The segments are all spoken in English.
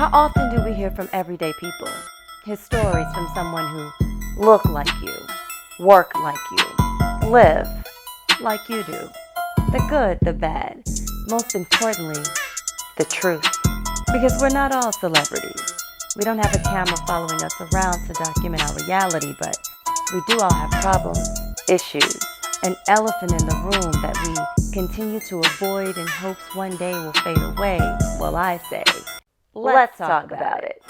How often do we hear from everyday people? Hear stories from someone who look like you, work like you, live like you do. The good, the bad, most importantly, the truth. Because we're not all celebrities. We don't have a camera following us around to document our reality, but we do all have problems, issues, an elephant in the room that we continue to avoid in hopes one day will fade away. Well, I say, let's talk about it.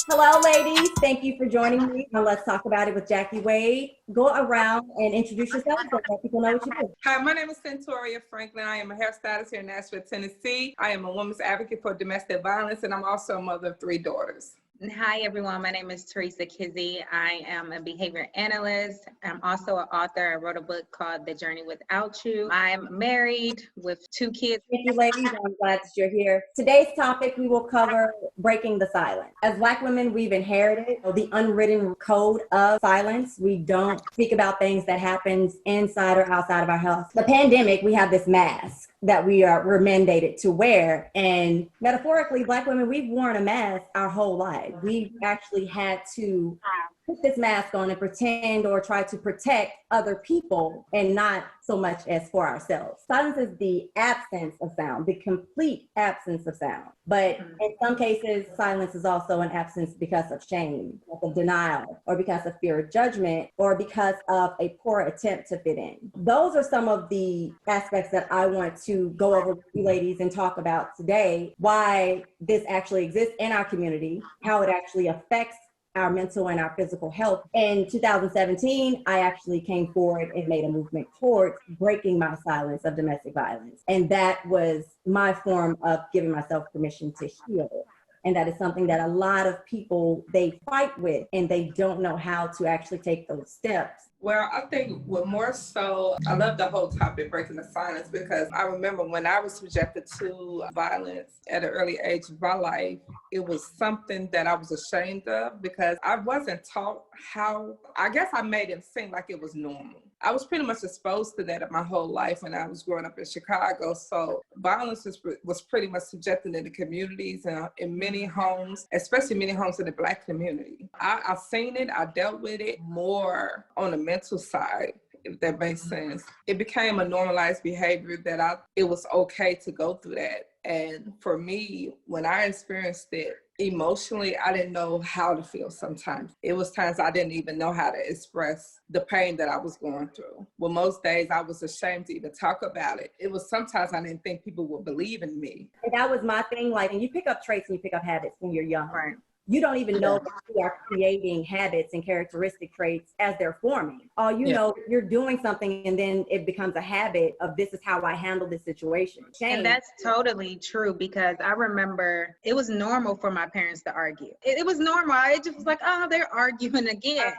Hello, ladies. Thank you for joining me on Let's Talk About It with Jackie Wade. Go around and introduce yourself so that people know what you do. Hi, my name is Cintoria Franklin. I am a hairstylist here in Nashville, Tennessee. I am a woman's advocate for domestic violence, and I'm also a mother of 3 daughters. Hi, everyone. My name is Teresa, Kizzie. I am a behavior analyst. I'm also an author. I wrote a book called The Journey Without You. I'm married with 2 kids. Thank you, ladies. I'm glad that you're here. Today's topic, we will cover breaking the silence. As Black women, we've inherited the unwritten code of silence. We don't speak about things that happens inside or outside of our house. The pandemic, we have this mask that we're mandated to wear. And metaphorically, Black women, we've worn a mask our whole life. We've actually had to put this mask on and pretend or try to protect other people and not so much as for ourselves. Silence is the absence of sound, the complete absence of sound. But in some cases, silence is also an absence because of shame, because of denial, or because of fear of judgment, or because of a poor attempt to fit in. Those are some of the aspects that I want to go over with you ladies and talk about today, why this actually exists in our community, how it actually affects our mental and our physical health. In 2017, I actually came forward and made a movement towards breaking my silence of domestic violence. And that was my form of giving myself permission to heal. And that is something that a lot of people, they fight with, and they don't know how to actually take those steps. Well, I think more so, I love the whole topic, breaking the silence, because I remember when I was subjected to violence at an early age of my life, it was something that I was ashamed of because I wasn't taught how, I guess I made it seem like it was normal. I was pretty much exposed to that my whole life when I was growing up in Chicago. So violence was pretty much subjected in the communities and in many homes, especially many homes in the Black community. I've seen it, I dealt with it more on the mental side, if that makes sense. It became a normalized behavior that it was okay to go through that. And for me, when I experienced it, emotionally, I didn't know how to feel sometimes. It was times I didn't even know how to express the pain that I was going through. Well, most days I was ashamed to even talk about it. It was sometimes I didn't think people would believe in me. And that was my thing, like, and you pick up traits and you pick up habits when you're young. Right. You don't even know that you are creating habits and characteristic traits as they're forming. All you know, you're doing something and then it becomes a habit of this is how I handle this situation. Shame. And that's totally true because I remember it was normal for my parents to argue. It was normal. It just was like, oh, they're arguing again.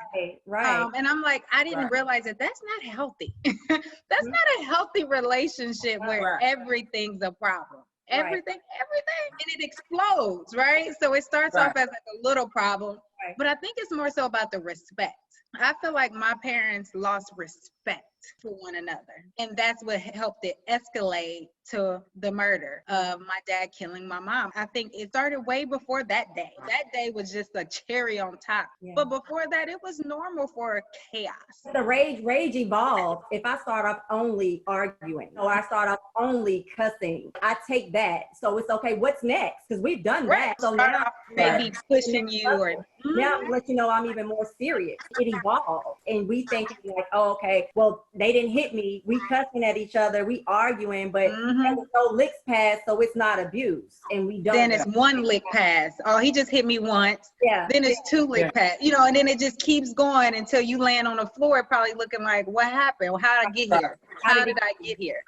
Right. And I'm like, I didn't realize that that's not healthy. That's not a healthy relationship where everything's a problem. Everything, and it explodes, right? So it starts off as like a little problem, but I think it's more so about the respect. I feel like my parents lost respect for one another, and that's what helped it escalate to the murder of my dad killing my mom. I think it started way before that day. That day was just a cherry on top. But before that, it was normal for chaos. The rage evolved. If I start off only arguing or I start off only cussing, I take that. So it's okay. What's next? Because we've done that. So now maybe pushing you or now I'm let you know I'm even more serious. It evolved. And we think like, oh, okay, well, they didn't hit me. We cussing at each other. We arguing, but there was no licks passed, so it's not abuse. And we don't. Then it's 1 lick pass. Oh, he just hit me once. Then it's 2 lick pass. You know, and then it just keeps going until you land on the floor probably looking like, what happened? How did I get here? How did I get here?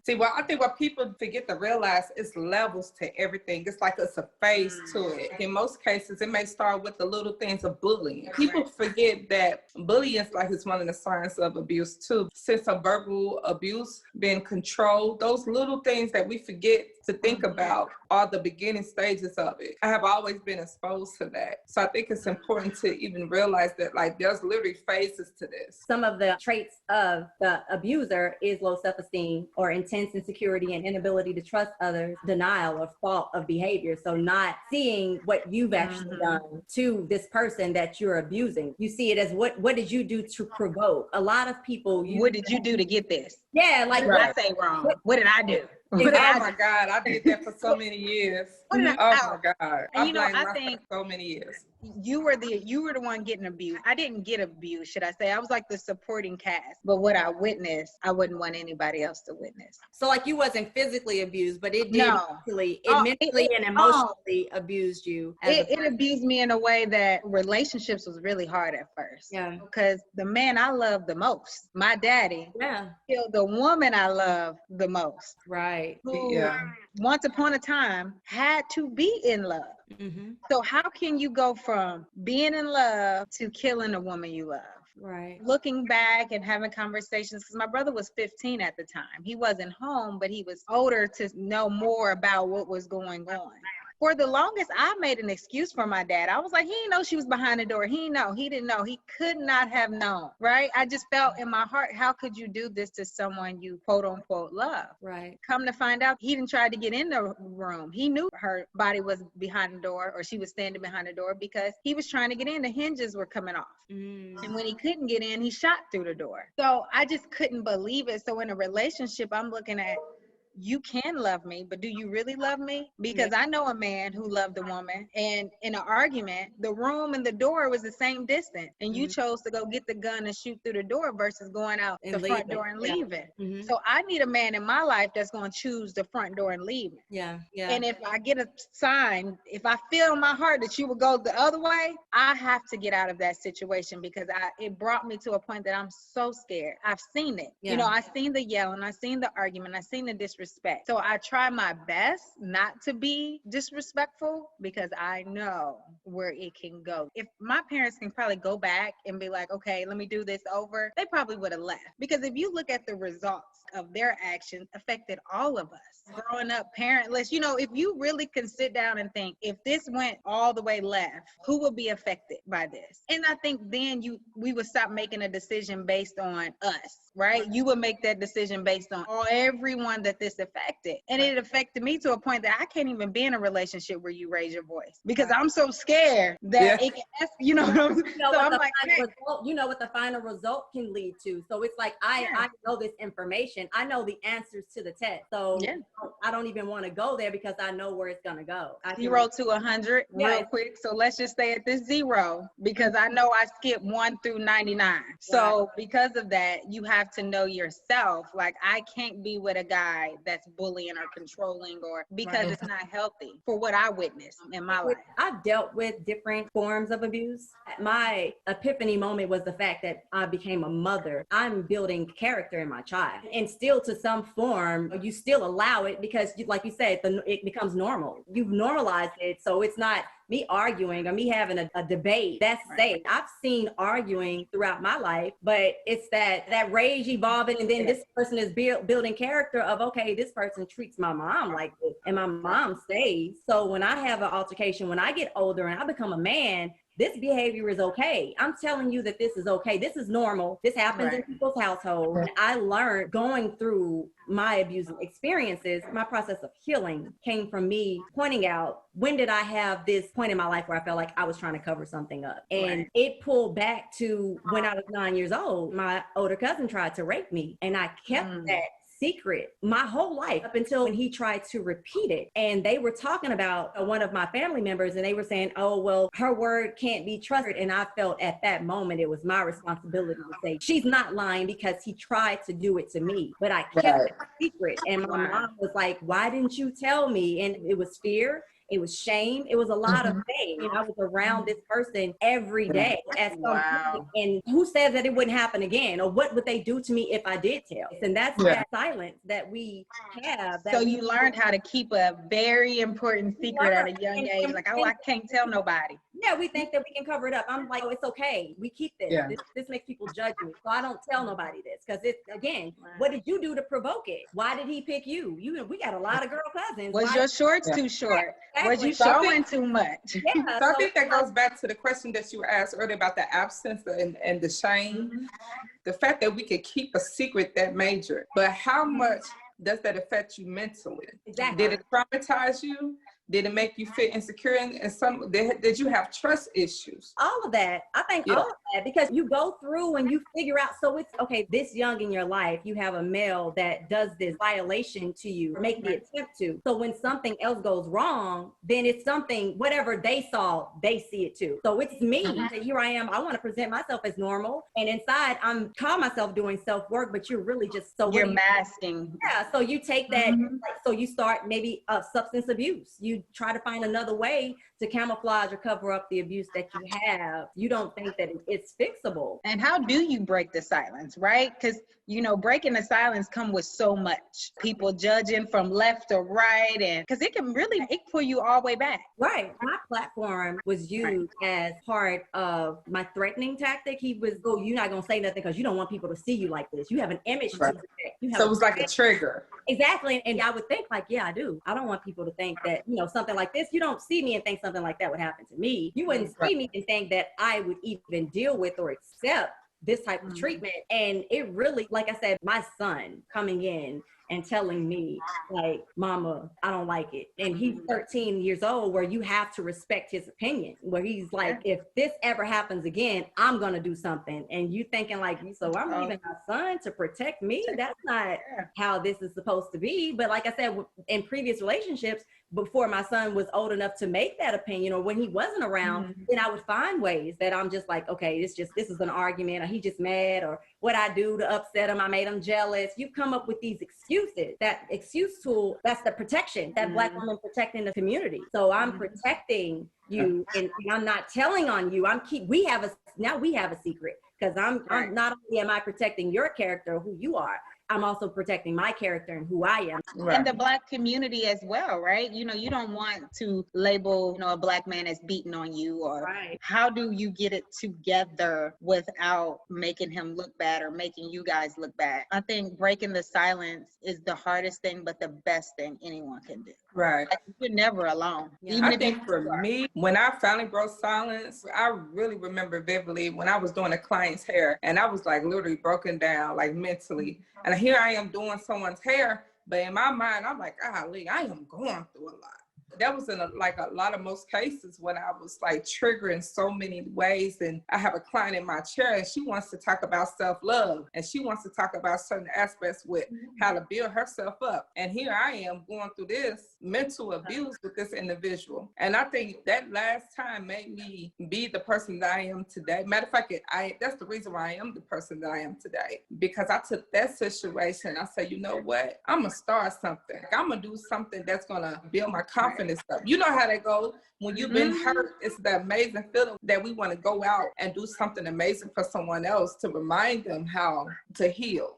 See, well, I think what people forget to realize is levels to everything. It's like it's a phase to it. In most cases, it may start with the little things of bullying. People forget that bullying is like it's one of the signs of abuse too. too. Sense of verbal abuse, being controlled, those little things that we forget to think about are the beginning stages of it. I have always been exposed to that. So I think it's important to even realize that like there's literally phases to this. Some of the traits of the abuser is low self-esteem or intense insecurity and inability to trust others, denial or fault of behavior. So not seeing what you've actually done to this person that you're abusing. You see it as what did you do to provoke? A lot of people. What did you do to get this? Yeah, like What did I say wrong? What did I do? Oh my God, I did that for so many years. Oh my God, and you know, blamed I myself think for so many years. You were the one getting abused. I didn't get abused, should I say? I was like the supporting cast. But what I witnessed, I wouldn't want anybody else to witness. So like you wasn't physically abused, but it did mentally, and emotionally abused you. It abused me in a way that relationships was really hard at first. Yeah. Because the man I loved the most, my daddy, killed the woman I loved the most. Right. Who once upon a time had to be in love. Mm-hmm. So how can you go from being in love to killing a woman you love? Right. Looking back and having conversations, because my brother was 15 at the time. He wasn't home, but he was older to know more about what was going on. For the longest, I made an excuse for my dad. I was like, he didn't know she was behind the door. He didn't know. He could not have known, right? I just felt in my heart, how could you do this to someone you quote unquote love? Right. Come to find out, he didn't try to get in the room. He knew her body was behind the door, or she was standing behind the door, because he was trying to get in. The hinges were coming off. And when he couldn't get in, he shot through the door. So I just couldn't believe it. So in a relationship, I'm looking at, you can love me, but do you really love me? Because I know a man who loved a woman, and in an argument, the room and the door was the same distance, and you chose to go get the gun and shoot through the door versus going out the front door and leaving. So I need a man in my life that's going to choose the front door and leave me. Yeah. And if I get a sign, if I feel in my heart that you would go the other way, I have to get out of that situation, because it brought me to a point that I'm so scared. I've seen it. You know, I've seen the yelling, I've seen the argument, I've seen the disrespect. So I try my best not to be disrespectful, because I know where it can go. If my parents can probably go back and be like, okay, let me do this over, they probably would have left. Because if you look at the results of their actions, affected all of us. Growing up parentless, you know, if you really can sit down and think, if this went all the way left, who will be affected by this? And I think then we would stop making a decision based on us, right? You would make that decision based on everyone that this affected. And it affected me to a point that I can't even be in a relationship where you raise your voice, because I'm so scared that it can, you know what I'm saying? So I'm like, you know what the final result can lead to. So it's like, I know this information. I know the answers to the test. So I don't even want to go there, because I know where it's going to go. 0 to 100 real quick. So let's just stay at this 0, because I know I skipped 1 through 99. So because of that, you have to know yourself. Like, I can't be with a guy that's bullying or controlling, or because it's not healthy for what I witnessed in my life. I've dealt with different forms of abuse. My epiphany moment was the fact that I became a mother. I'm building character in my child, and still to some form, you still allow it, because like you said, it becomes normal. You've normalized it. So it's not me arguing or me having a debate. That's safe. I've seen arguing throughout my life, but it's that rage evolving, and then this person is building character of, okay, this person treats my mom like this, and my mom stays. So when I have an altercation, when I get older and I become a man, this behavior is okay. I'm telling you that this is okay. This is normal. This happens in people's households. And I learned going through my abusing experiences, my process of healing came from me pointing out, when did I have this point in my life where I felt like I was trying to cover something up? And it pulled back to when I was 9 years old. My older cousin tried to rape me, and I kept that secret my whole life up until when he tried to repeat it. And they were talking about one of my family members, and they were saying, oh, well, her word can't be trusted. And I felt at that moment it was my responsibility to say, she's not lying, because he tried to do it to me, but I kept it secret. And my mom was like, why didn't you tell me? And it was fear. It was shame. It was a lot of things. I was around this person every day at some point. And who says that it wouldn't happen again? Or what would they do to me if I did tell? And that's that silence that we have. So you learned how to keep a very important secret at a young age. Like, oh, I can't tell nobody. Yeah, we think that we can cover it up. I'm like, oh, it's okay. We keep this. This makes people judge me. So I don't tell nobody this because it's, again, what did you do to provoke it? Why did he pick you? We got a lot of girl cousins. Was your shorts too short? Was you showing too much? Yeah, so I think that goes back to the question that you asked earlier about the absence and the shame. The fact that we could keep a secret that major, but how much does that affect you mentally? Exactly. Did it traumatize you? Did it make you feel insecure? And some did you have trust issues? All of that. I think all of that, because you go through and you figure out, so it's okay, this young in your life, you have a male that does this violation to you, or make the attempt to. So when something else goes wrong, then it's something, whatever they saw, they see it too. So it's me. So here I am. I want to present myself as normal. And inside, I'm call myself doing self-work, but you're really just so you're masking. Yeah. So you take that, like, so you start maybe substance abuse. You try to find another way to camouflage or cover up the abuse that you have. You don't think that it's fixable. And how do you break the silence, right? Because, you know, breaking the silence come with so much. People judging from left or right, and because it can pull you all the way back. Right. My platform was used as part of my threatening tactic. He was, oh, you're not going to say nothing because you don't want people to see you like this. You have an image to protect. So it was like a trigger. Exactly. And I would think like, yeah, I do. I don't want people to think that, you know, something like this, you don't see me and think something like that would happen to me. You wouldn't see me and think that I would even deal with or accept this type of treatment. And it really, like I said, my son coming in and telling me like, mama, I don't like it. And he's 13 years old, where you have to respect his opinion, where he's like, if this ever happens again, I'm going to do something. And you thinking like, so I'm leaving my son to protect me? That's not how this is supposed to be. But like I said, in previous relationships, before my son was old enough to make that opinion, or when he wasn't around, then I would find ways that I'm just like, okay, this is an argument, or he just mad, or what I do to upset him, I made him jealous. You come up with these excuses. That excuse tool, that's the protection, that Black woman protecting the community. So I'm protecting you, and I'm not telling on you. We have a secret, because I'm not only am I protecting your character, who you are, I'm also protecting my character and who I am. And the Black community as well, right? You know, you don't want to label, you know, a Black man as beating on you, or how do you get it together without making him look bad or making you guys look bad? I think breaking the silence is the hardest thing, but the best thing anyone can do. Right. Like, you're never alone. Even I think for me, when I finally broke silence, I really remember vividly when I was doing a client's hair, and I was like literally broken down, like mentally. And here I am doing someone's hair, but in my mind, I'm like, golly, I am going through a lot. That was in a lot of most cases when I was like triggering so many ways. And I have a client in my chair, and she wants to talk about self-love, and she wants to talk about certain aspects with how to build herself up. And here I am going through this mental abuse with this individual. And I think that last time made me be the person that I am today. Matter of fact, that's the reason why I am the person that I am today, because I took that situation and I said, you know what? I'm going to start something. I'm going to do something that's going to build my confidence up. You know how that goes. When you've been hurt, it's the amazing feeling that we want to go out and do something amazing for someone else to remind them how to heal.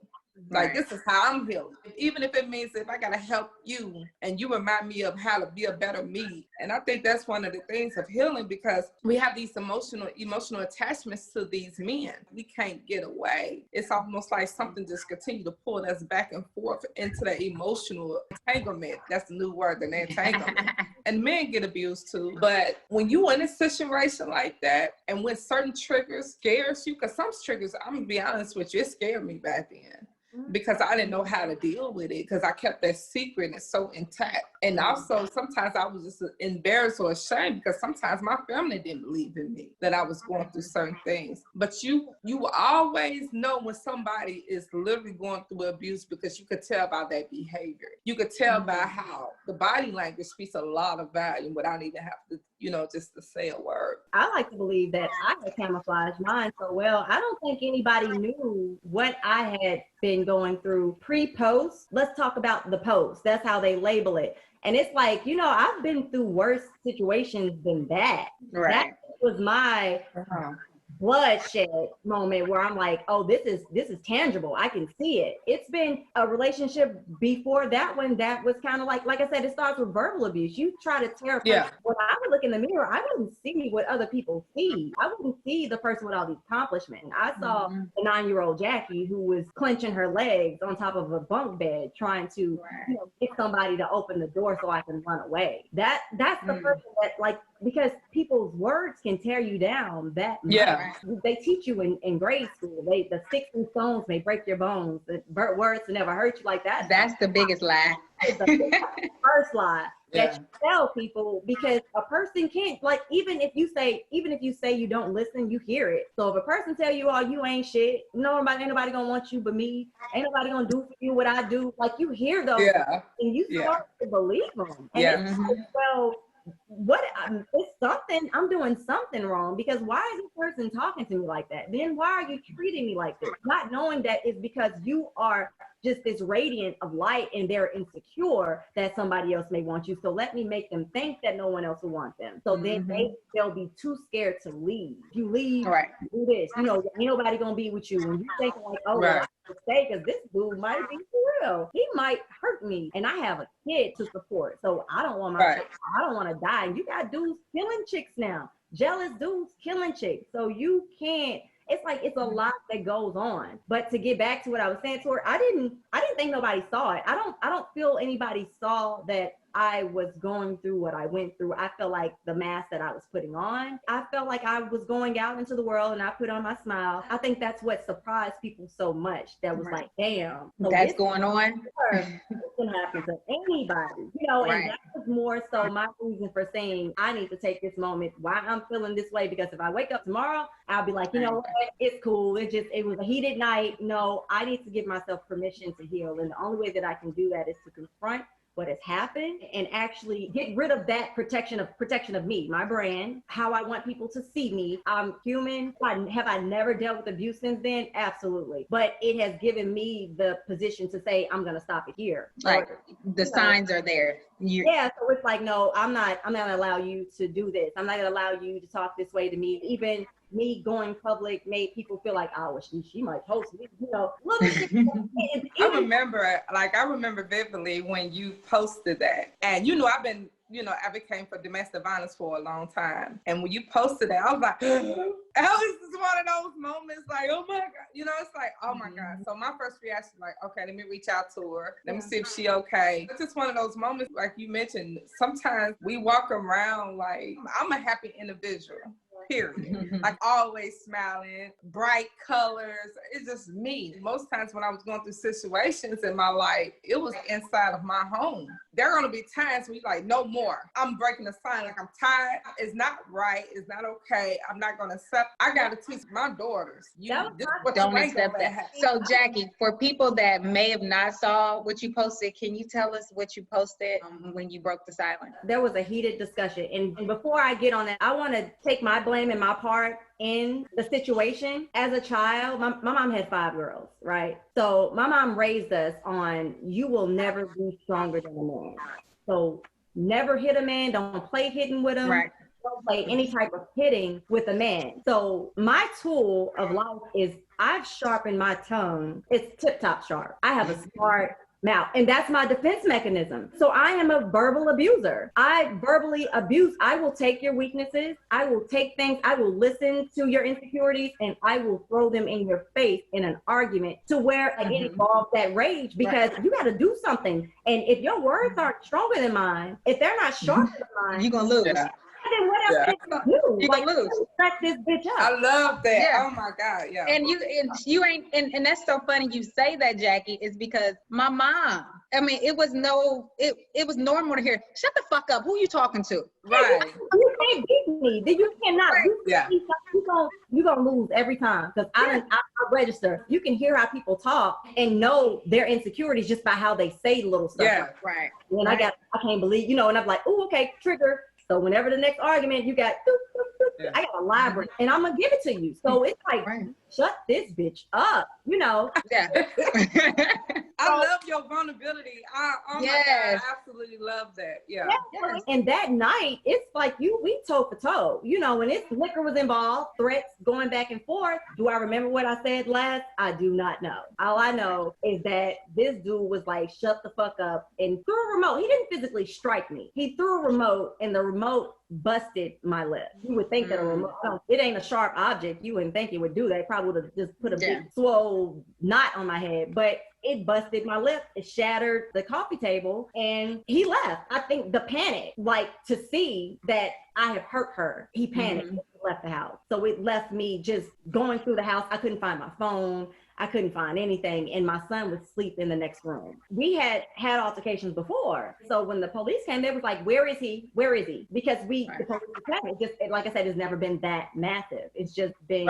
Like, this is how I'm healing. Even if it means if I got to help you and you remind me of how to be a better me. And I think that's one of the things of healing, because we have these emotional attachments to these men. We can't get away. It's almost like something just continue to pull us back and forth into that emotional entanglement. That's the new word, the entanglement. And men get abused too. But when you in a situation like that, and when certain triggers scares you, because some triggers, I'm going to be honest with you, it scared me back then, because I didn't know how to deal with it, because I kept that secret and it's so intact. And also sometimes I was just embarrassed or ashamed, because sometimes my family didn't believe in me, that I was going through certain things. But you always know when somebody is literally going through abuse, because you could tell by their behavior. You could tell by how the body language speaks a lot of value without even have to, just to say a word. I like to believe that I had camouflaged mine so well. I don't think anybody knew what I had been going through pre-post. Let's talk about the post. That's how they label it. And it's like, you know, I've been through worse situations than that. Right. That was my bloodshed moment where I'm like, oh, this is tangible. I can see it. It's been a relationship before that one that was kind of like I said, it starts with verbal abuse. You try to tear apart. When I would look in the mirror, I wouldn't see what other people see. I wouldn't see the person with all these accomplishments. I saw the 9-year-old Jackie who was clenching her legs on top of a bunk bed trying to you know, get somebody to open the door so I can run away. That's the person that, like, because people's words can tear you down that much. They teach you in grade school. The sticks and stones may break your bones. The words never hurt you like that. That's the biggest lie. It's the first lie that you tell people, because a person can't, like, even if you say you don't listen, you hear it. So if a person tell you, oh, you ain't shit, ain't nobody gonna want you but me, ain't nobody gonna do for you what I do, like, you hear those and you start to believe them. And it's like, well, it's something, I'm doing something wrong, because why is this person talking to me like that? Then why are you treating me like this? Not knowing that it's because you are just this radiant of light and they're insecure that somebody else may want you. So let me make them think that no one else will want them. So then they'll be too scared to leave. If you leave, do this. You know, ain't nobody gonna be with you. When you think like, oh, well, I stay because this dude might be for real. He might hurt me, and I have a kid to support. So I don't want I don't want to die. And you got dudes killing chicks now. Jealous dudes killing chicks. So you can't. It's like, it's a lot that goes on. But to get back to what I was saying to her, I didn't think nobody saw it. I don't feel anybody saw that I was going through what I went through. I felt like the mask that I was putting on, I felt like I was going out into the world and I put on my smile. I think that's what surprised people so much. That was like, damn. So that's going on. This can happen to anybody, you know, and that was more so my reason for saying I need to take this moment why I'm feeling this way, because if I wake up tomorrow, I'll be like, you know what, it's cool. It was a heated night. No, I need to give myself permission to heal. And the only way that I can do that is to confront what has happened and actually get rid of that protection of me, my brand, how I want people to see me. I'm human. Have I never dealt with abuse since then? Absolutely. But it has given me the position to say, I'm going to stop it here. Like the signs are there. So it's like, no, I'm not going to allow you to do this. I'm not going to allow you to talk this way to me. Even me going public made people feel like, oh, she might host me, you know. I remember vividly when you posted that. And, you know, I've been, you know, advocating for domestic violence for a long time. And when you posted that, I was like, how is this one of those moments? Like, oh my God, you know, it's like, oh my God. So my first reaction, like, okay, let me reach out to her. Let me see if she okay. It's just one of those moments, like you mentioned, sometimes we walk around like, I'm a happy individual. Period. Like, always smiling, bright colors. It's just me. Most times when I was going through situations in my life, it was inside of my home. There are going to be times when you're like, no more. I'm breaking the sign. Like, I'm tired. It's not right. It's not okay. I'm not going to accept. I got to teach my daughters. Don't accept that. So, Jackie, for people that may have not saw what you posted, can you tell us what you posted when you broke the silence? There was a heated discussion. And before I get on that, I want to take my blame and my part in the situation. As a child, my mom had 5 girls, right? So my mom raised us on, you will never be stronger than a man. So never hit a man, don't play hitting with him. Right. Don't play any type of hitting with a man. So my tool of life is, I've sharpened my tongue. It's tip-top sharp. I have a smart mouth, and that's my defense mechanism. So I am a verbal abuser. I verbally abuse. I will take your weaknesses. I will take things. I will listen to your insecurities, and I will throw them in your face in an argument to where I get involved that rage, because you got to do something. And if your words aren't stronger than mine, if they're not sharper than mine, you're going to lose. Then what else can you do? You're gonna lose. Crack this bitch up. I love that. Oh my God. Yeah. And you ain't, and that's so funny you say that, Jackie, is because my mom, I mean, it was normal to hear, shut the fuck up. Who you talking to? Right. You can't beat me. You cannot. You're going to lose every time. Because I register. You can hear how people talk and know their insecurities just by how they say little stuff. Yeah. Right. And I can't believe, you know, and I'm like, oh, okay, trigger. So whenever the next argument, you got, Yeah. I got a library and I'm gonna give it to you. So it's like, Right. shut this bitch up, you know. Yeah. I love your vulnerability. Oh my God, Yes. I absolutely love that. Yeah. Yes. And that night, it's like we toe for toe, you know, and it's liquor was involved, threats going back and forth. Do I remember what I said last? I do not know. All I know is that this dude was like, shut the fuck up, and threw a remote. He didn't physically strike me. He threw a remote and the remote busted my lip. You would think that a remote, it ain't a sharp object. You wouldn't think it would do that. It probably would have just put a big swole knot on my head, but it busted my lip. It shattered the coffee table and he left. I think the panic, like to see that I have hurt her, he panicked and left the house. So it left me just going through the house. I couldn't find my phone. I couldn't find anything, and my son would sleep in the next room. We had altercations before, so when the police came, they was like, "Where is he? Where is he?" Because the police was just like I said, it's never been that massive. It's just been,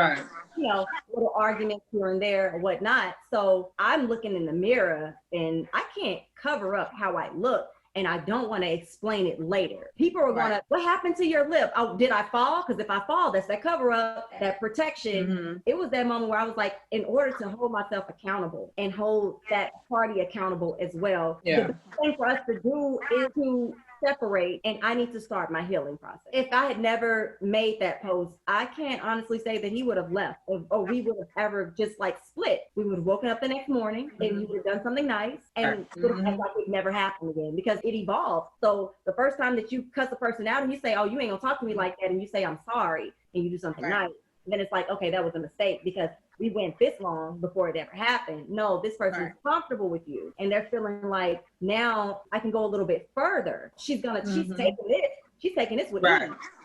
you know, little arguments here and there or whatnot. So I'm looking in the mirror, and I can't cover up how I look. And I don't want to explain it later. People are going to, what happened to your lip? Oh, did I fall? Because if I fall, that's that cover up, that protection. It was that moment where I was like, in order to hold myself accountable and hold that party accountable as well, the best thing for us to do is to separate, and I need to start my healing process. If I had never made that post, I can't honestly say that he would have left or we would have ever just like split. We would have woken up the next morning and he would have done something nice and would have acted like it never happened again because it evolved. So the first time that you cuss a person out and you say, oh, you ain't gonna talk to me like that, and you say, I'm sorry, and you do something nice, then it's like, okay, that was a mistake because we went this long before it ever happened. No, this person is comfortable with you and they're feeling like now I can go a little bit further. She's taking this with me.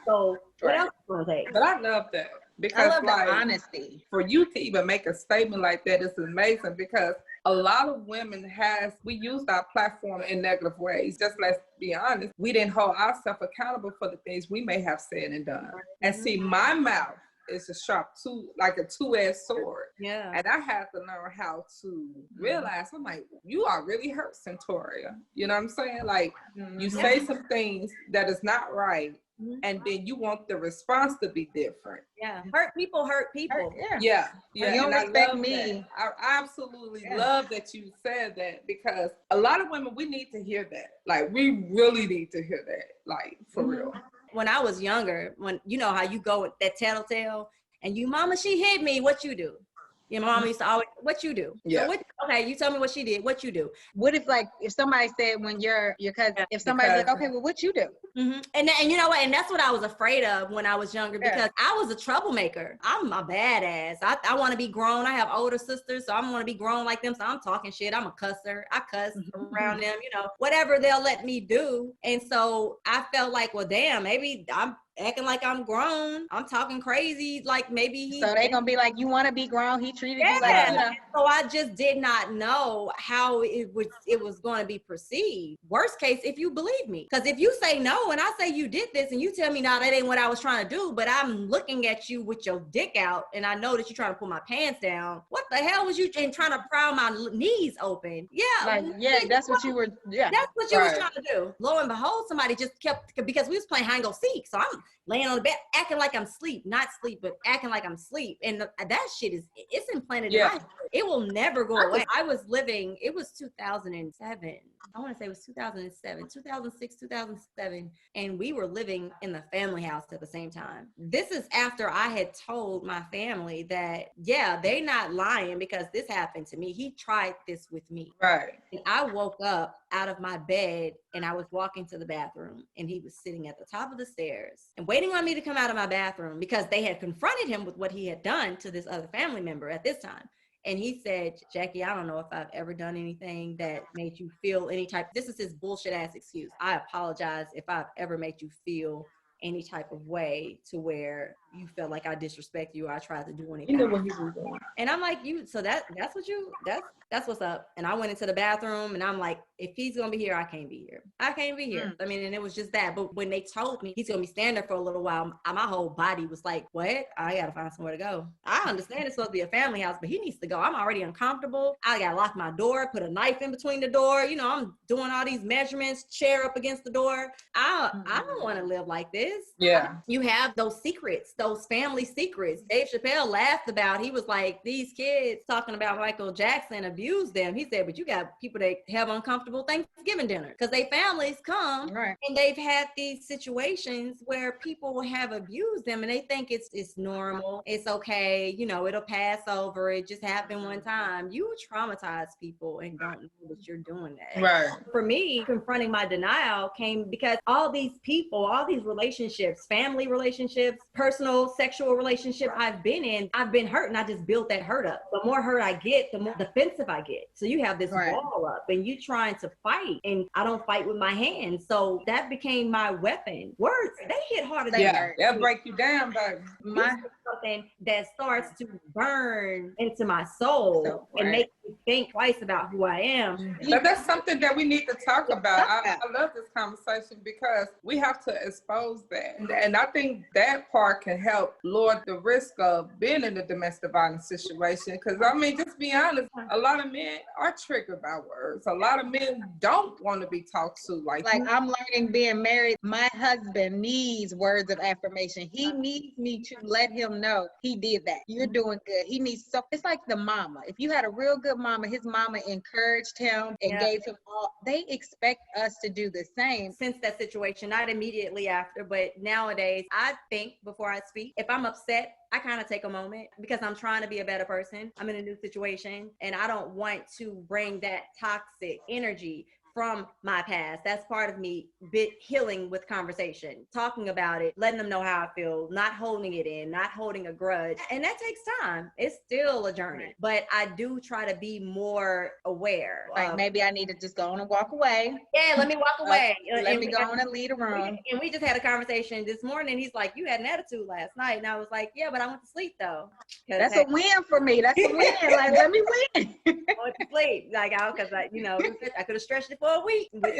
So what else is gonna take? But I love that because I love the honesty. For you to even make a statement like that is amazing because a lot of women we used our platform in negative ways. Just let's be honest. We didn't hold ourselves accountable for the things we may have said and done. And see, my mouth is a sharp like a two-edged sword. Yeah. And I had to learn how to realize, I'm like, you are really hurt, Cintoria. You know what I'm saying? Like, you say some things that is not right, and then you want the response to be different. Yeah. Hurt people. Yeah. You don't respect me. I absolutely love that you said that because a lot of women, we need to hear that. Like, we really need to hear that. Like, for real. When I was younger, when you know how you go with that tattletale and you, mama, she hit me, what you do? Your mama used to always, what you do? Yeah. So okay, you tell me what she did, what you do? What if if somebody said when your cousin, if somebody's like, okay, well, what you do? And you know what? And that's what I was afraid of when I was younger because I was a troublemaker. I'm a badass. I want to be grown. I have older sisters, so I want to be grown like them. So I'm talking shit. I'm a cusser. I cuss around them, you know, whatever they'll let me do. And so I felt like, well, damn, maybe I'm acting like I'm grown. I'm talking crazy. Like maybe So they gonna be like, you want to be grown? He treated you like, you know. So I just did not know how it was going to be perceived. Worst case, if you believe me, because if you say no and I say you did this and you tell me, no, that ain't what I was trying to do, but I'm looking at you with your dick out and I know that you're trying to pull my pants down. What the hell was you trying to pry my knees open? That's what you were. Yeah, that's what you was trying to do. Lo and behold, somebody just kept, because we was playing hide and go seek, so I'm laying on the bed, acting like I'm asleep, not sleep, but acting like I'm asleep. And that shit it's implanted in my head. It will never go away. I was living, it was 2007. I want to say it was 2007, 2006, 2007. And we were living in the family house at the same time. This is after I had told my family that, they not lying because this happened to me. He tried this with me. Right. And I woke up out of my bed and I was walking to the bathroom and he was sitting at the top of the stairs and waiting on me to come out of my bathroom because they had confronted him with what he had done to this other family member at this time. And he said, Jackie, I don't know if I've ever done anything that made you feel any type. This is his bullshit ass excuse. I apologize if I've ever made you feel any type of way to where you felt like I disrespect you or I tried to do You anything. know what he was doing. And I'm like, that's what's up. And I went into the bathroom and I'm like, if he's gonna be here, I can't be here. I can't be here. I mean, and it was just that. But when they told me he's gonna be standing there for a little while, my whole body was like, what? I gotta find somewhere to go. I understand it's supposed to be a family house, but he needs to go. I'm already uncomfortable. I gotta lock my door, put a knife in between the door. You know, I'm doing all these measurements, chair up against the door. I don't want to live like this. Yeah. You have those secrets, those family secrets. Dave Chappelle laughed about, he was like, these kids talking about Michael Jackson abused them. He said, but you got people that have uncomfortable Thanksgiving dinner because their families come and they've had these situations where people have abused them and they think it's normal. It's okay. You know, it'll pass over. It just happened one time. You traumatize people and don't know that you're doing that. Right. For me, confronting my denial came because all these people, all these relationships, family relationships, personal, sexual relationships I've been in, I've been hurt and I just built that hurt up. The more hurt I get, the more defensive I get. So you have this wall up and you trying to fight and I don't fight with my hands. So that became my weapon. Words, they hit harder than Yeah, they'll break you down, baby. Something that starts to burn into my soul and make me think twice about who I am. But that's something that we need to talk about. I love this conversation because we have to expose that. And I think that part can help lower the risk of being in a domestic violence situation. Because, I mean, just be honest, a lot of men are triggered by words. A lot of men don't want to be talked to like I'm learning being married. My husband needs words of affirmation. He needs me to let him know he did that. You're doing good. He needs so. It's like the mama. If you had a real good mama, his mama encouraged him and gave him all. They expect us to do the same. Since that situation, not immediately after, but nowadays, I think before I speak. If I'm upset, I kind of take a moment because I'm trying to be a better person. I'm in a new situation and I don't want to bring that toxic energy from my past. That's part of me healing with conversation, talking about it, letting them know how I feel, not holding it in, not holding a grudge. And that takes time. It's still a journey, but I do try to be more aware. Like maybe I need to just go on and walk away. Yeah, let me walk away. Let me go on and lead a room. And we just had a conversation this morning. He's like, you had an attitude last night. And I was like, yeah, but I went to sleep though. That's a win for me. That's a win. Like, let me win. I went to sleep. Like, because I could have stretched it for a week. But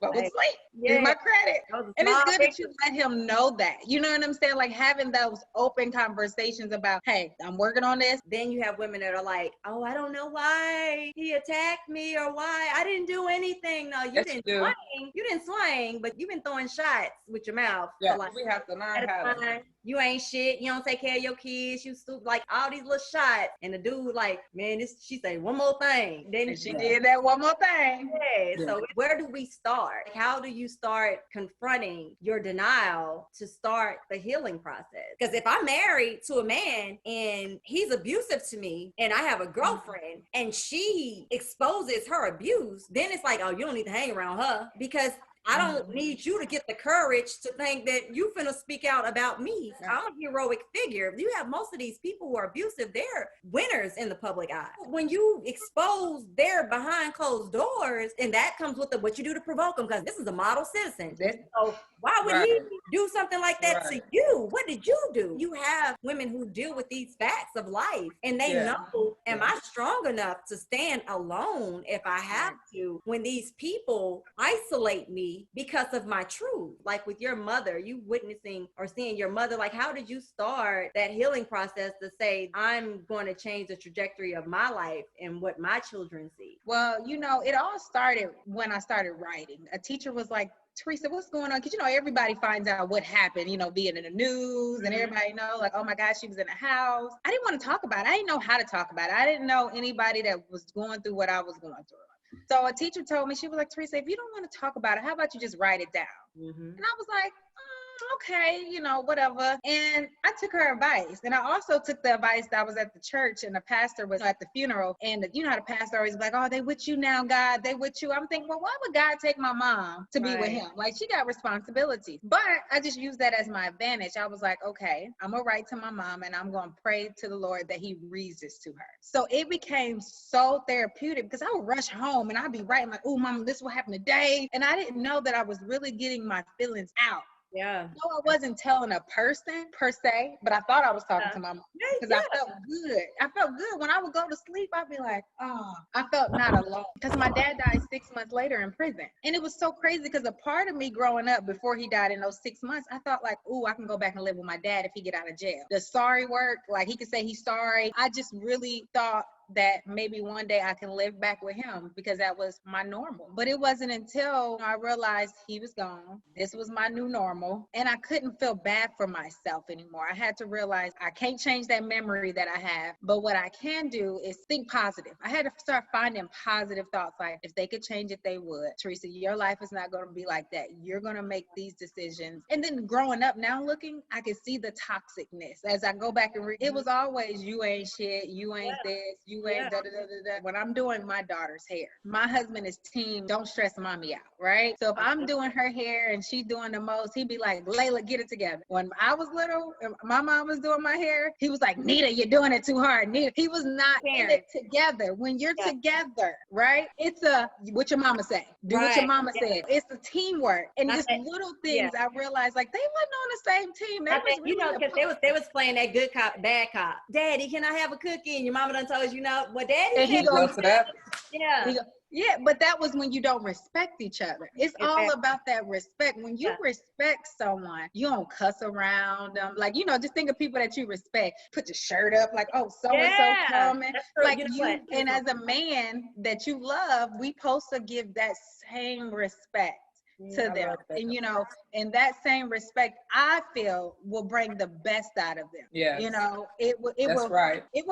But with sleep, give my credit. And it's good that you let him know that. You know what I'm saying? Like having those open conversations about, hey, I'm working on this. Then you have women that are like, oh, I don't know why he attacked me or why I didn't do anything. No, you didn't swing. You didn't swing, but you've been throwing shots with your mouth. Yeah, so like, we have to learn how to. You ain't shit. You don't take care of your kids. You stupid. Like all these little shots. And the dude like, man, she said one more thing. Then she did that one more thing. Yeah. So where do we start? How do you start confronting your denial to start the healing process? Because if I'm married to a man and he's abusive to me and I have a girlfriend and she exposes her abuse, then it's like, oh, you don't need to hang around her because I don't need you to get the courage to think that you finna speak out about me. I'm a heroic figure. You have most of these people who are abusive, they're winners in the public eye. When you expose their behind closed doors, and that comes with what you do to provoke them, because this is a model citizen. So why would he do something like that to you? What did you do? You have women who deal with these facts of life, and they know, am I strong enough to stand alone if I have to? When these people isolate me because of my truth, like with your mother, you witnessing or seeing your mother, like how did you start that healing process to say, I'm going to change the trajectory of my life and what my children see? Well, it all started when I started writing. A teacher was like, Teresa, what's going on? Because, everybody finds out what happened, being in the news and everybody know, like, oh my gosh, she was in the house. I didn't want to talk about it. I didn't know how to talk about it. I didn't know anybody that was going through what I was going through. So a teacher told me, she was like, Teresa, if you don't want to talk about it, how about you just write it down? And I was like, okay, whatever. And I took her advice. And I also took the advice that I was at the church and the pastor was at the funeral. And you know how the pastor always be like, oh, they with you now, God, they with you. I'm thinking, well, why would God take my mom to be with him? Like she got responsibilities. But I just used that as my advantage. I was like, okay, I'm going to write to my mom and I'm going to pray to the Lord that he reads this to her. So it became so therapeutic because I would rush home and I'd be writing like, oh, mom, this is what happened today. And I didn't know that I was really getting my feelings out Yeah. No, I wasn't telling a person per se, but I thought I was talking to my mom because I felt good. I felt good. When I would go to sleep, I'd be like, oh, I felt not alone. Because my dad died 6 months later in prison. And it was so crazy because a part of me growing up before he died in those 6 months, I thought like, ooh, I can go back and live with my dad if he get out of jail. The sorry work, like he could say he's sorry. I just really thought that maybe one day I can live back with him because that was my normal. But it wasn't until I realized he was gone. This was my new normal. And I couldn't feel bad for myself anymore. I had to realize I can't change that memory that I have. But what I can do is think positive. I had to start finding positive thoughts. Like if they could change it, they would. Teresa, your life is not going to be like that. You're going to make these decisions. And then growing up, now looking, I can see the toxicness. As I go back and read, it was always you ain't shit, you ain't this, you ain't da da da da da. When I'm doing my daughter's hair, my husband is team don't stress mommy out, right? So if I'm doing her hair and she's doing the most, he'd be like, Layla, get it together. When I was little and my mom was doing my hair, he was like, Nita, you're doing it too hard. Nita, he was not in it together. When you're together, right? It's a what your mama say. Do what your mama said. It's a teamwork. And just little things I realized like they wasn't on the same team. They was really because they was playing that good cop, bad cop. Daddy, can I have a cookie? And your mama done told you, no, well, daddy and he goes to that. Yeah. Yeah, but that was when you don't respect each other. It's all about that respect. When you respect someone, you don't cuss around them. Like, you know, just think of people that you respect. Put your shirt up like, oh, so-and-so coming. Like you, and as a man that you love, we supposed to give that same respect to them. And, you know, and that same respect, I feel, will bring the best out of them. Yeah. You know, it will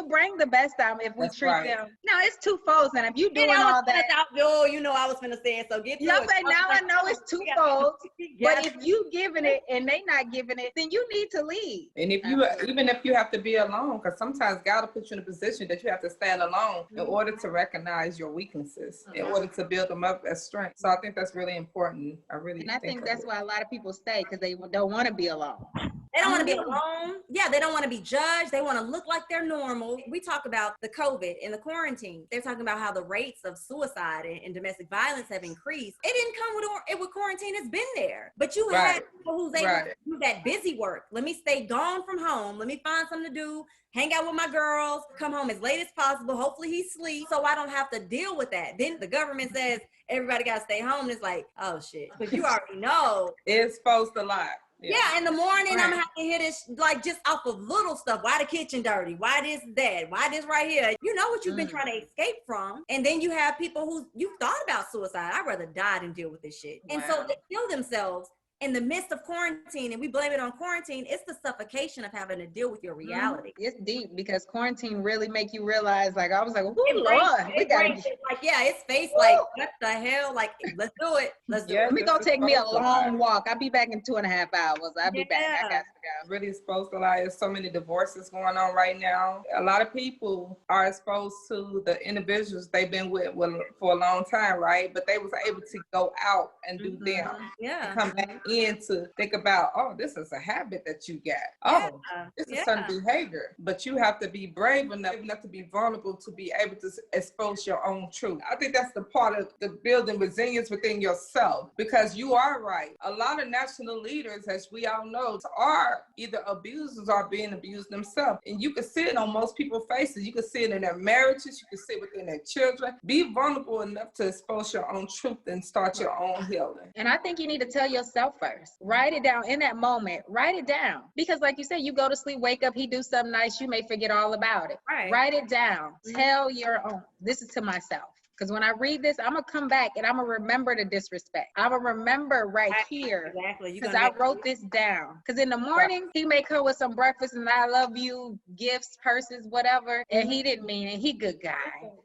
bring the best out if we treat them. Now, it's twofold. And if you doing all that. You know I was going to say it, so get through it. Now I know it's twofold. But if you giving it and they not giving it, then you need to leave. And if you, even if you have to be alone, because sometimes God will put you in a position that you have to stand alone in order to recognize your weaknesses, in order to build them up as strength. So I think that's really important. I think that's why a lot of people stay, because they don't want to be alone. They don't want to be alone. Yeah, they don't want to be judged. They want to look like they're normal. We talk about the COVID and the quarantine. They're talking about how the rates of suicide and domestic violence have increased. It didn't come with quarantine. It's been there. But you had people who's able to do that busy work. Let me stay gone from home. Let me find something to do. Hang out with my girls. Come home as late as possible. Hopefully he sleeps so I don't have to deal with that. Then the government says everybody got to stay home. And it's like, oh, shit. Because you already know. It's supposed to lie. Yeah, in the morning, I'm going to have to hear this, like, just off of little stuff. Why the kitchen dirty? Why this, that? Why this right here? You know what you've been trying to escape from. And then you have people who, you thought about suicide. I'd rather die than deal with this shit. And so they kill themselves in the midst of quarantine, and we blame it on quarantine. It's the suffocation of having to deal with your reality. It's deep because quarantine really make you realize, like, I was like, oh, Lord. It's face like, what the hell? Like, let's do it. Let's do it. Let me go take me a long walk. I'll be back in 2.5 hours. I'll be back. I got to go. Really exposed to lie. There's so many divorces going on right now. A lot of people are exposed to the individuals they've been with for a long time, right? But they was able to go out and do them. Yeah. Come back in to think about, oh, this is a habit that you got. Oh, this is certain behavior. But you have to be brave enough to be vulnerable to be able to expose your own truth. I think that's the part of the building resilience within yourself, because you are right. A lot of national leaders, as we all know, are either abusers or being abused themselves. And you can see it on most people's faces. You can see it in their marriages. You can see it within their children. Be vulnerable enough to expose your own truth and start your own healing. And I think you need to tell yourself first. Write it down in that moment. Write it down. Because like you said, you go to sleep, wake up, he do something nice, you may forget all about it. Write it down. Tell your own. This is to myself. Because when I read this, I'm going to come back and I'm going to remember the disrespect. I'm going to remember right here. Exactly. Because I wrote this down. Because in the morning, he may come with some breakfast and I love you, gifts, purses, whatever. And he didn't mean it. He good guy.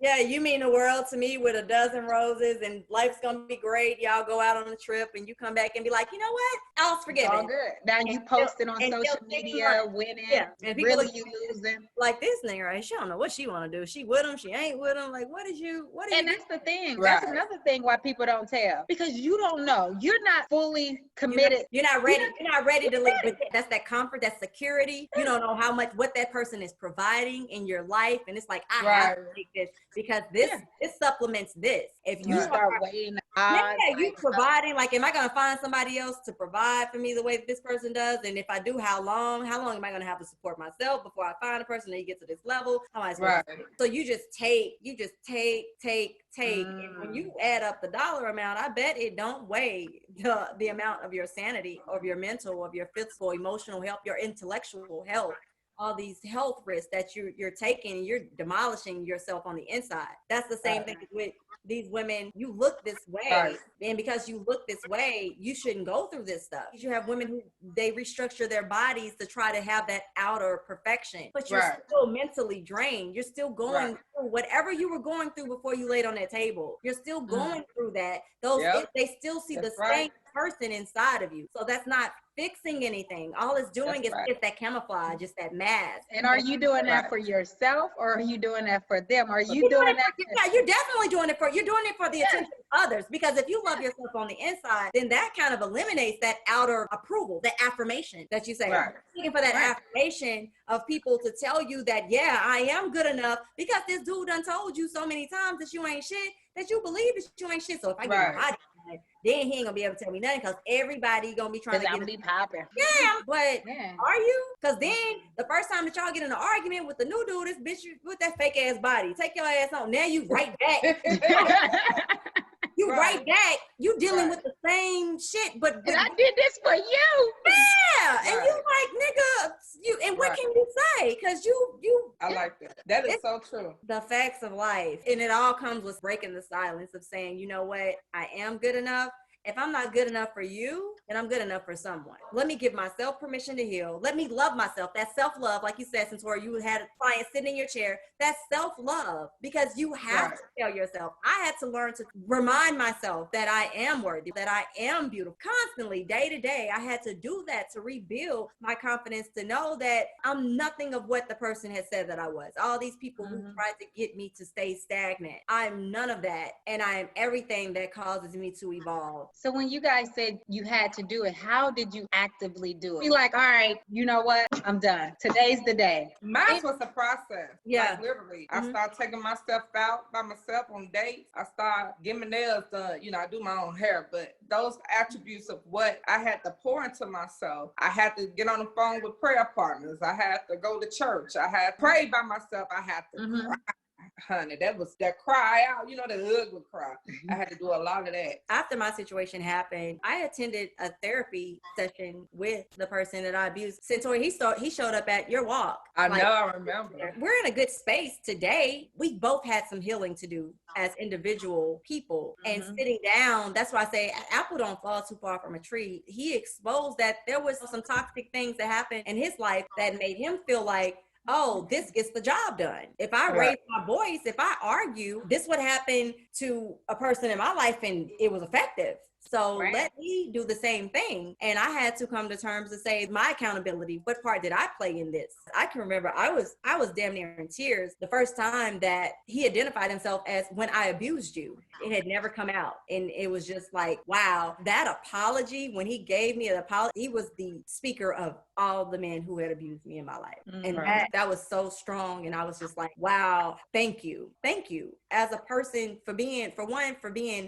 Yeah, you mean the world to me with a dozen roses and life's going to be great. Y'all go out on a trip and you come back and be like, you know what? I was forgiven. All good. Now you posting on social media, winning. Yeah. And really you losing. Like this nigga, right? She don't know what she want to do. She with him. She ain't with him. Like, what is you? What is And that's the thing. Right. That's another thing why people don't tell, because you don't know. You're not fully committed. You're not ready. You're not ready to live with it. That's that comfort, that security. You don't know how much what that person is providing in your life, and it's like I have to take this because this supplements this. If you start weighing the yeah, odds, you providing, like, am I going to find somebody else to provide for me the way that this person does? And if I do, how long am I going to have to support myself before I find a person that get to this level? How am I supposed to? So you just take. And when you add up the dollar amount, I bet it don't weigh the amount of your sanity, of your mental, of your physical, emotional health, your intellectual health. All these health risks that you're taking, you're demolishing yourself on the inside. That's the same thing with these women. You look this way, and because you look this way, you shouldn't go through this stuff. You have women who they restructure their bodies to try to have that outer perfection, but you're still mentally drained. You're still going through whatever you were going through before you laid on that table. You're still going through that. They still see the same person inside of you. So that's not fixing anything. All it's doing is just that camouflage, just that mask. And are you doing that for yourself, or are you doing that for them? Are you doing that? Yeah, you're definitely doing it for the attention of others. Because if you love yourself on the inside, then that kind of eliminates that outer approval, that affirmation that you say. You're looking for that affirmation of people to tell you that, yeah, I am good enough, because this dude done told you so many times that you ain't shit, that you believe that you ain't shit. So if I get my body, then he ain't gonna be able to tell me nothing, because everybody gonna be trying to get me popping. Yeah, but are you? Because then the first time that y'all get in an argument with the new dude, this bitch with that fake ass body, take your ass on. Now you right back. Right back. You dealing with the same shit, but and I did this for you. Yeah, and you like, nigga, you. And what can you say? Because you. I like that. That is so true. The facts of life, and it all comes with breaking the silence of saying, you know what, I am good enough. If I'm not good enough for you, then I'm good enough for someone. Let me give myself permission to heal. Let me love myself. That self-love, like you said, Cintoria, you had a client sitting in your chair. That's self-love, because you have to tell yourself. I had to learn to remind myself that I am worthy, that I am beautiful. Constantly, day to day, I had to do that to rebuild my confidence, to know that I'm nothing of what the person had said that I was. All these people who tried to get me to stay stagnant. I'm none of that. And I am everything that causes me to evolve. So when you guys said you had to do it, how did you actively do it? Be like, all right, you know what? I'm done. Today's the day. Mine was a process. Yeah. Like, literally. I started taking myself out by myself on dates. I started getting my nails done. You know, I do my own hair, but those attributes of what I had to pour into myself. I had to get on the phone with prayer partners. I had to go to church. I had to pray by myself. I had to cry. Honey, that was that cry out, you know, the ugly cry. I had to do a lot of that. After my situation happened, I attended a therapy session with the person that I abused. Cintoria, he showed up at your walk. I know, I remember. We're in a good space today. We both had some healing to do as individual people. And sitting down, that's why I say apple don't fall too far from a tree. He exposed that there was some toxic things that happened in his life that made him feel like, oh, this gets the job done. If I raise my voice, if I argue, this would happen to a person in my life and it was effective. So let me do the same thing. And I had to come to terms to say my accountability. What part did I play in this? I can remember I was damn near in tears the first time that he identified himself as when I abused you. It had never come out. And it was just like, wow, that apology, when he gave me an apology, he was the speaker of all the men who had abused me in my life. And that was so strong. And I was just like, wow, thank you. Thank you as a person for being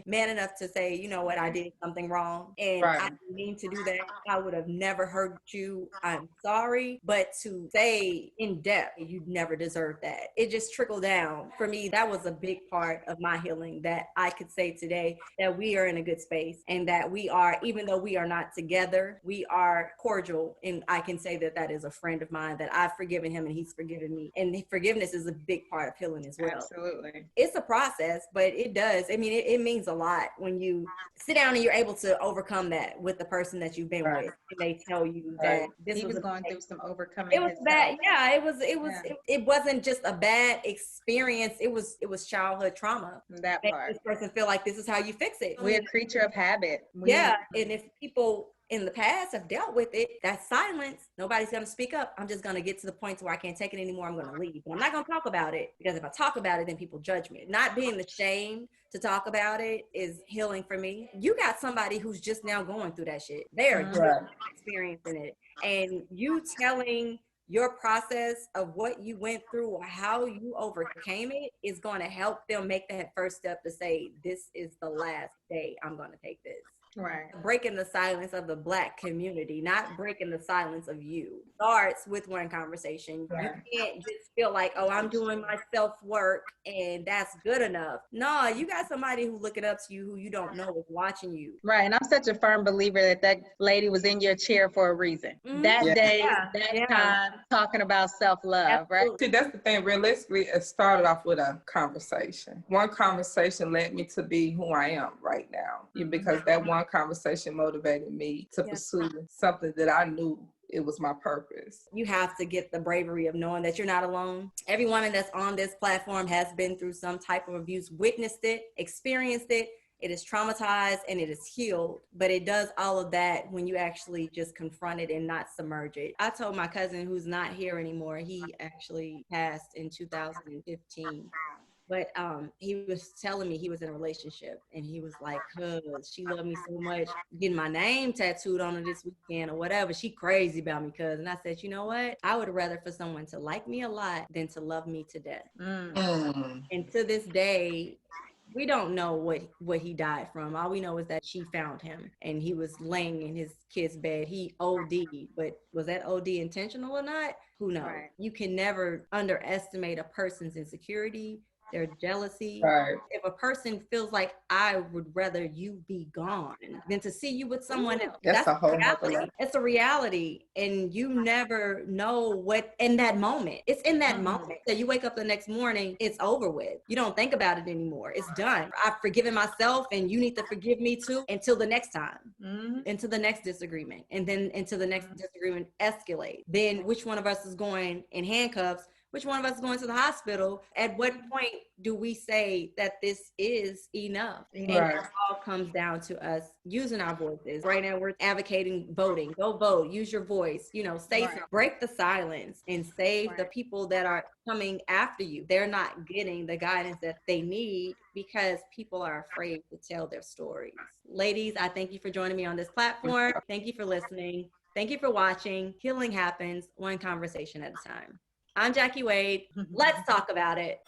man enough to say, you know what, I did something wrong and I didn't mean to do that. I would have never hurt you. I'm sorry. But to say in depth, you never deserved that. It just trickled down. For me, that was a big part of my healing, that I could say today that we are in a good space and that we are, even though we are not together, we are cordial. And I can say that that is a friend of mine, that I've forgiven him and he's forgiven me. And forgiveness is a big part of healing as well. Absolutely. It's a process, but it does. I mean, it means a lot when you sit down and you're able to overcome that with the person that you've been with. And they tell you that this was going through some overcoming. It was bad. Yeah, it wasn't just a bad experience. It was childhood trauma. That part. This person feel like this is how you fix it. We're a creature of habit. And if people in the past have dealt with it. That silence, nobody's going to speak up. I'm just going to get to the point where I can't take it anymore. I'm going to leave. But I'm not going to talk about it, because if I talk about it, then people judge me. Not being ashamed to talk about it is healing for me. You got somebody who's just now going through that shit. They're just experiencing it. And you telling your process of what you went through or how you overcame it is going to help them make that first step to say, this is the last day I'm going to take this. Right. Breaking the silence of the Black community, not breaking the silence of you. Starts with one conversation. You can't just feel like, oh, I'm doing my self-work and that's good enough. No, you got somebody who's looking up to you who you don't know is watching you. Right. And I'm such a firm believer that that lady was in your chair for a reason. That day, that time, talking about self-love, right? See, that's the thing. Realistically, it started off with a conversation. One conversation led me to be who I am right now, because that one conversation motivated me to pursue something that I knew it was my purpose. You have to get the bravery of knowing that you're not alone. Every woman that's on this platform has been through some type of abuse, witnessed it, experienced it. It is traumatized and it is healed, but it does all of that when you actually just confront it and not submerge it. I told my cousin, who's not here anymore, he actually passed in 2015. But he was telling me he was in a relationship, and he was like, cuz she loved me so much, getting my name tattooed on her this weekend or whatever. She crazy about me, cuz. And I said, you know what? I would rather for someone to like me a lot than to love me to death. And to this day, we don't know what he died from. All we know is that she found him and he was laying in his kid's bed. He OD'd, but was that OD intentional or not? Who knows? Right. You can never underestimate a person's insecurity, their jealousy. Right. If a person feels like, I would rather you be gone than to see you with someone else, that's a whole reality. It's a reality, and you never know what in that moment. It's in that moment that you wake up the next morning, it's over with. You don't think about it anymore. It's done. I've forgiven myself, and you need to forgive me too, until the next time, until the next disagreement, and then until the next disagreement escalates. Then which one of us is going in handcuffs? Which one of us is going to the hospital? At what point do we say that this is enough? And it all comes down to us using our voices. Right now, we're advocating voting. Go vote. Use your voice. You know, say something. Break the silence and save the people that are coming after you. They're not getting the guidance that they need because people are afraid to tell their stories. Ladies, I thank you for joining me on this platform. Thank you for listening. Thank you for watching. Healing happens one conversation at a time. I'm Jackie Wade. Let's talk about it.